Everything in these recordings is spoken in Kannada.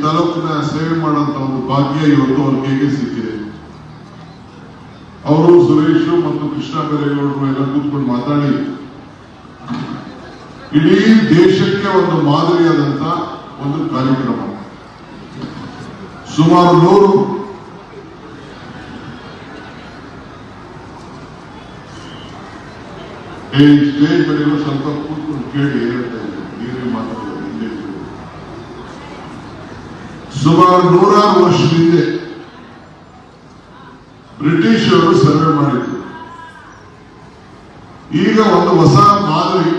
ತಾಲೂಕಿನ ಸೇವೆ ಮಾಡುವಂತ ಒಂದು ಭಾಗ್ಯ ಇವತ್ತು ಅವ್ರ ಕೈಗೆ ಸಿಕ್ಕಿದೆ. ಅವರು ಸುರೇಶ್ ಮತ್ತು ಕೃಷ್ಣ ಬೈರೇಗೌಡರು ಎಲ್ಲ ಕೂತ್ಕೊಂಡು ಮಾತಾಡಿ ಇಡೀ ದೇಶಕ್ಕೆ ಒಂದು ಮಾದರಿಯಾದಂತ ಒಂದು ಕಾರ್ಯಕ್ರಮ. ಸುಮಾರು 100 ಸ್ಟೇಜ್ ಮೇಲೆ ಸ್ವಲ್ಪ ಕೂತ್ಕೊಂಡು ಕೇಳಿ ಹೇಳ್ತಾ ಇದ್ದಾರೆ. ನೀವೇ ಮಾತಾಡೋದು ಹಿಂದೆ ಸುಮಾರು 100 ವರ್ಷದ ಹಿಂದೆ ಬ್ರಿಟಿಷರು ಸರ್ವೆ ಮಾಡಿದ್ರು. ಈಗ ಒಂದು ಹೊಸ ಮಾದರಿ,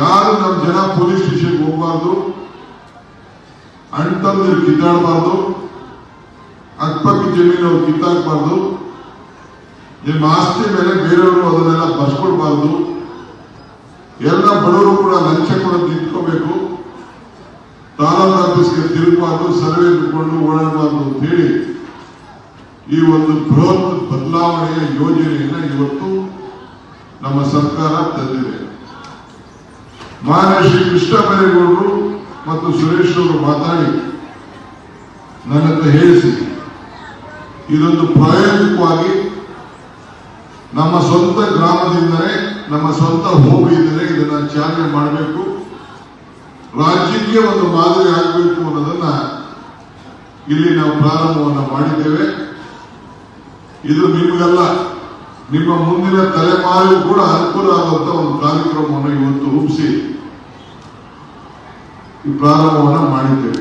ಯಾರು ನಮ್ಮ ಜನ ಪೊಲೀಸ್ ಸ್ಟೇಷನ್ಗೆ ಹೋಗಬಾರ್ದು, ಅಣ್ತಂದಿರು ಕಿತ್ತಾಡಬಾರ್ದು, ಅಕ್ಕಪಕ್ಕ ಜಮೀನು ಕಿತ್ತಾಕಬಾರ್ದು, ನಿಮ್ಮ ಆಸ್ತಿ ಮೇಲೆ ಬೇರೆಯವರು ಅದನ್ನೆಲ್ಲ ಬರ್ಸ್ಕೊಡ್ಬಾರ್ದು, ಎಲ್ಲ ಬಡವರು ಕೂಡ ಲಂಚ ಕೂಡ ನಿಂತ್ಕೋಬೇಕು, ತಾಲೂಕು ಆಫೀಸ್ಗೆ ತಿರುಗಬಾರ್ದು, ಸರ್ವೆ ಇಟ್ಕೊಂಡು ಓಡಾಡಬಾರ್ದು ಅಂತ ಹೇಳಿ ಈ ಒಂದು ಬೃಹತ್ ಬದಲಾವಣೆಯ ಯೋಜನೆಯನ್ನ ಇವತ್ತು ನಮ್ಮ ಸರ್ಕಾರ ತಂದಿದೆ. ಮಾನ್ಯ ಶ್ರೀ ಕೃಷ್ಣ ಬೈರೇಗೌಡರು ಮತ್ತು ಸುರೇಶ್ ಅವರು ಮಾತಾಡಿ ನನ್ನ ಹತ್ರ ಹೇಳಿಸಿ, ಇದೊಂದು ಪ್ರಾಯೋಗಿಕವಾಗಿ ನಮ್ಮ ಸ್ವಂತ ಗ್ರಾಮದಿಂದಲೇ, ನಮ್ಮ ಸ್ವಂತ ಹೋಬಳಿಯಿಂದಲೇ ಇದನ್ನ ಚಾಲನೆ ಮಾಡಬೇಕು, ರಾಜ್ಯಕ್ಕೆ ಒಂದು ಮಾದರಿ ಆಗಬೇಕು ಅನ್ನೋದನ್ನ ಇಲ್ಲಿ ನಾವು ಪ್ರಾರಂಭವನ್ನು ಮಾಡಿದ್ದೇವೆ. ಇದು ನಿಮಗೆಲ್ಲ, ನಿಮ್ಮ ಮುಂದಿನ ತಲೆಮಾರಿಗೂ ಕೂಡ ಅನುಕೂಲ ಆಗುವಂತ ಒಂದು ಕಾರ್ಯಕ್ರಮವನ್ನು ಇವತ್ತು ರೂಪಿಸಿ ಈ ಪ್ರಾರಂಭವನ್ನು ಮಾಡಿದ್ದೇವೆ.